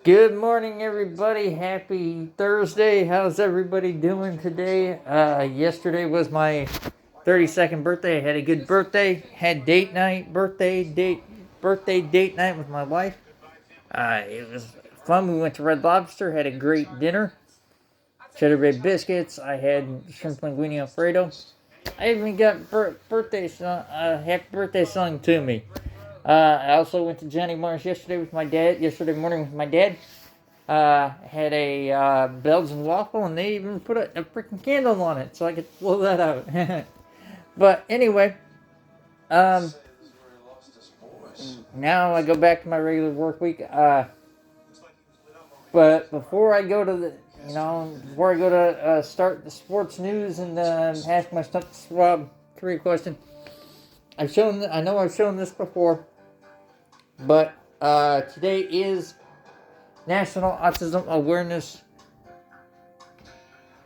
Good morning, everybody. Happy Thursday. How's everybody doing today? Yesterday was my 32nd birthday. I had a good birthday. Had birthday date night with my wife. It was fun. We went to Red Lobster. Had a great dinner. Cheddar Bay biscuits. I had shrimp linguine alfredo. I even got birthday song. Happy birthday sung to me. I also went to Johnny Mars yesterday with my dad. Yesterday morning with my dad. Had a Belgian waffle, and they even put a freaking candle on it, so I could blow that out. But anyway, um, now I go back to my regular work week. But before I go to start the sports news and ask my stuff Swab trivia question, I know I've shown this before, but today is National Autism Awareness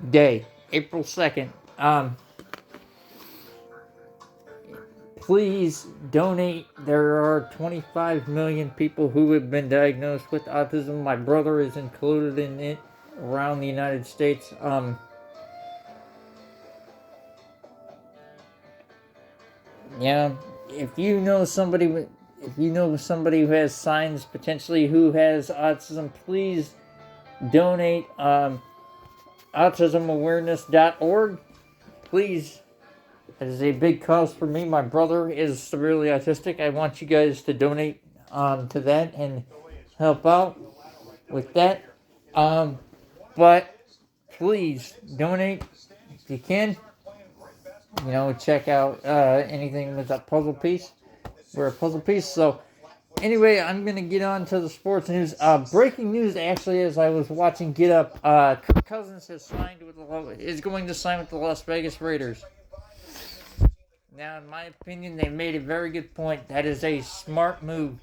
Day, April 2nd. Please donate. There are 25 million people who have been diagnosed with autism. My brother is included in it around the United States. Yeah, if you know somebody who has signs potentially who has autism, please donate. AutismAwareness.org. Please. It is a big cause for me. My brother is severely autistic. I want you guys to donate to that and help out with that. But please donate if you can. Check out anything with a puzzle piece. We're a puzzle piece. So anyway, I'm gonna get on to the sports news. Breaking news, actually, as I was watching Get Up, Kirk Cousins is going to sign with the Las Vegas Raiders. Now, in my opinion, they made a very good point. That is a smart move.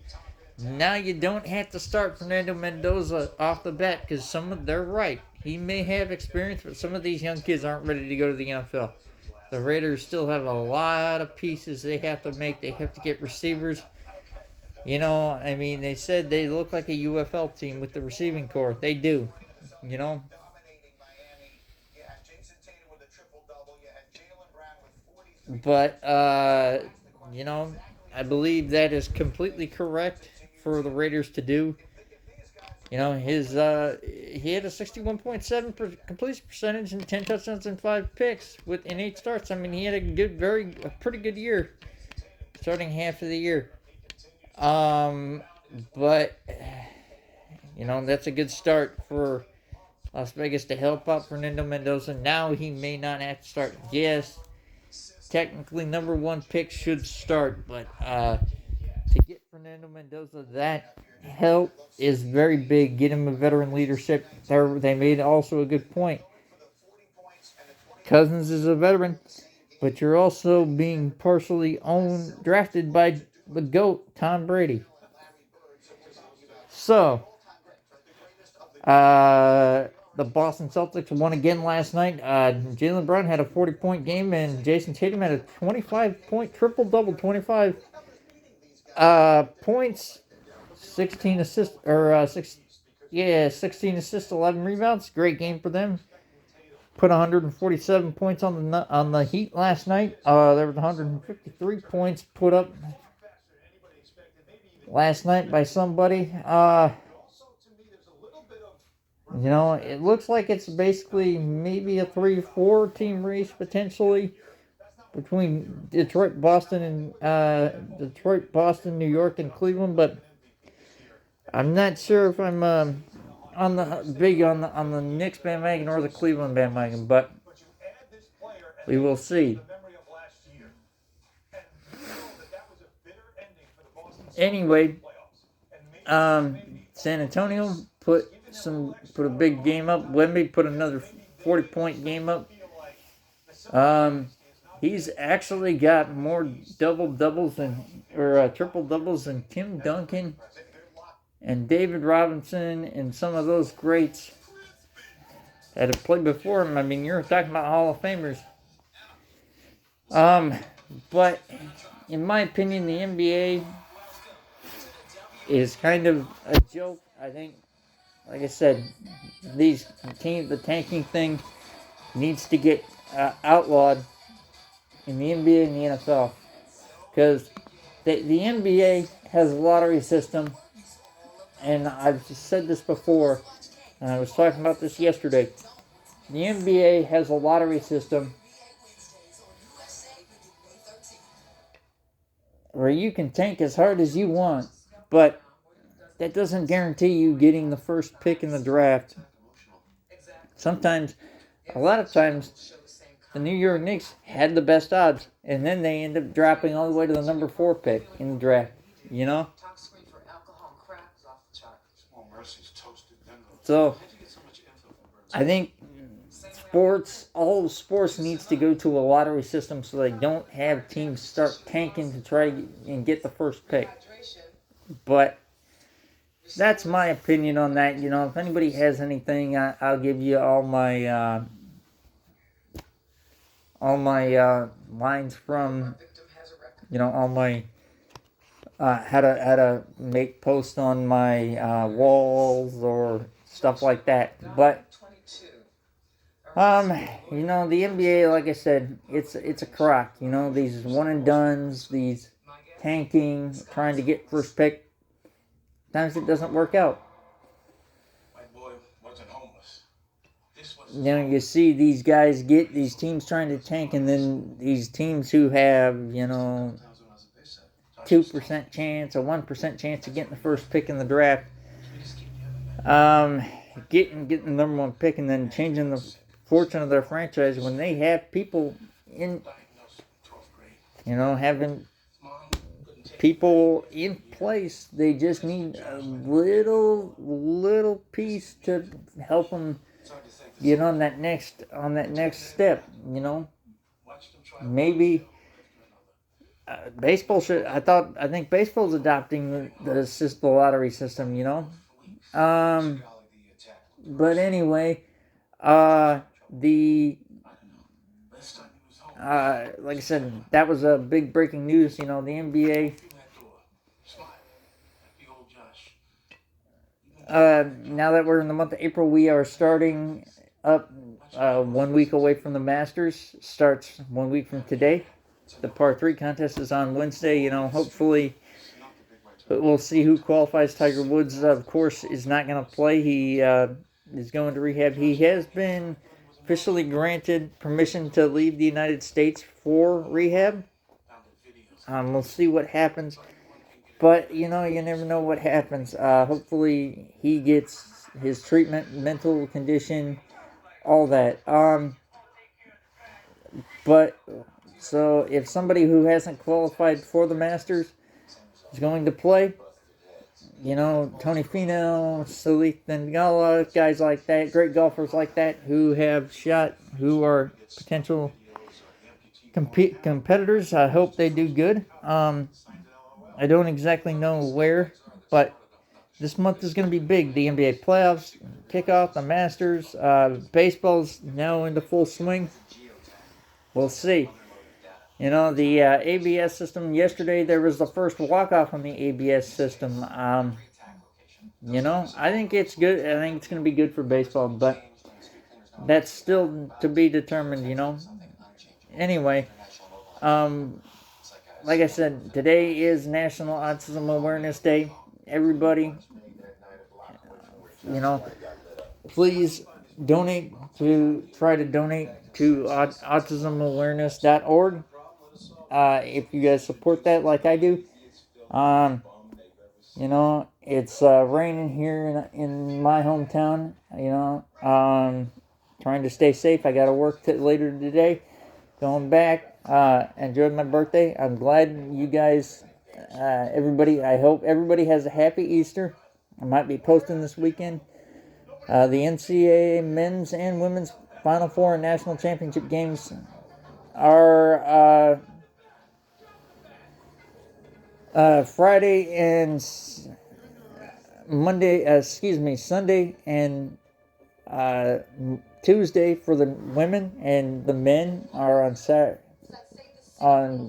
Now you don't have to start Fernando Mendoza off the bat because they're right. He may have experience, but some of these young kids aren't ready to go to the NFL. The Raiders still have a lot of pieces they have to make. They have to get receivers. They said they look like a UFL team with the receiving corps. They do. But, I believe that is completely correct for the Raiders to do. He had a 61.7 completion percentage and 10 touchdowns and 5 picks in 8 starts. He had a pretty good year, starting half of the year. But that's a good start for Las Vegas to help out Fernando Mendoza. Now he may not have to start. Yes, technically number 1 pick should start, but to get Fernando Mendoza that help is very big. Get him a veteran leadership. They made also a good point. Cousins is a veteran, but you're also being partially drafted by the GOAT, Tom Brady. So, the Boston Celtics won again last night. Jaylen Brown had a 40-point game, and Jason Tatum had a 25-point triple-double, 25 points, 16 assists, 16 assists, 11 rebounds. Great game for them. Put 147 points on the Heat last night. There was 153 points put up last night by somebody. It looks like it's basically maybe a 3-4 team race potentially between Detroit, Boston, New York, and Cleveland. But I'm not sure if I'm on the Knicks bandwagon or the Cleveland bandwagon. But we will see. Anyway, San Antonio put a big game up. Wemby put another 40-point game up. He's actually got more triple-doubles than Tim Duncan and David Robinson and some of those greats that have played before him. You're talking about Hall of Famers. But in my opinion, the NBA is kind of a joke. I think like I said, the tanking thing needs to get outlawed in the NBA and the NFL, because the NBA has a lottery system, and I've said this before, and I was talking about this yesterday. The NBA has a lottery system where you can tank as hard as you want, but that doesn't guarantee you getting the first pick in the draft. A lot of times, the New York Knicks had the best odds, and then they end up dropping all the way to the number 4 pick in the draft. You know? So, I think all of sports needs to go to a lottery system so they don't have teams start tanking to try and get the first pick. But that's my opinion on that. If anybody has anything, I'll give you all my lines from, all my how to make posts on my walls or stuff like that. But the NBA, like I said, it's a crock. These one and dones, these tanking, trying to get first pick. Sometimes it doesn't work out. You see these guys get these teams trying to tank, and then these teams who have 2% chance, a 1% chance of getting the first pick in the draft, getting the number 1 pick, and then changing the fortune of their franchise when they have people in, having people in place. They just need a little piece to help them get on that next step. Maybe baseball should. I think baseball's adopting the lottery system. But anyway, like I said, that was a big breaking news. The NBA. Now that we're in the month of April, we are starting up 1 week away from the Masters. Starts 1 week from today. The par 3 contest is on Wednesday. Hopefully, we'll see who qualifies. Tiger Woods, of course, is not going to play. He is going to rehab. He has been officially granted permission to leave the United States for rehab. We'll see what happens. But, you never know what happens. Hopefully he gets his treatment, mental condition, all that. But, so if somebody who hasn't qualified for the Masters is going to play, Tony Finau, Sahith Theegala, guys like that, great golfers like that who are potential competitors, I hope they do good. I don't exactly know where, but this month is going to be big. The NBA playoffs kick off, the Masters, baseball's now into full swing. We'll see. The ABS system, yesterday there was the first walk-off on the ABS system. I think it's good. I think it's going to be good for baseball, but that's still to be determined, Anyway, like I said, today is National Autism Awareness Day. Everybody, please try to donate to autismawareness.org. If you guys support that like I do. It's raining here in my hometown, trying to stay safe. I got to work later today. Going back, enjoyed my birthday. I'm glad you guys, I hope everybody has a happy Easter. I might be posting this weekend. The NCAA men's and women's Final Four and National Championship games are Friday and Sunday and Tuesday for the women, and the men are on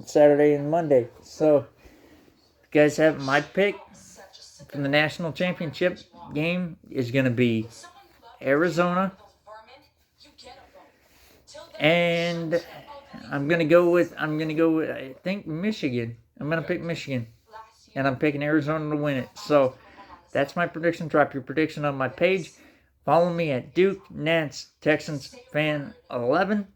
Saturday and Monday. So, you guys have my pick from the national championship. game is going to be Arizona. And I'm going to go with, I think, Michigan. I'm going to pick Michigan. And I'm picking Arizona to win it. So that's my prediction. Drop your prediction on my page. Follow me at Duke Nats Texans Fan 11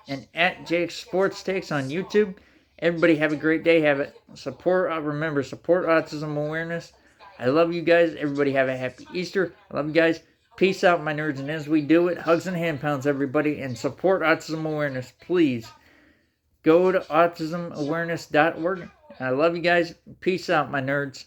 and at Jake's Sports Takes on YouTube. Everybody have a great day. Remember, support autism awareness. I love you guys. Everybody have a happy Easter. I love you guys. Peace out, my nerds. And as we do it, hugs and hand pounds, everybody. And support autism awareness, please. Go to autismawareness.org. I love you guys. Peace out, my nerds.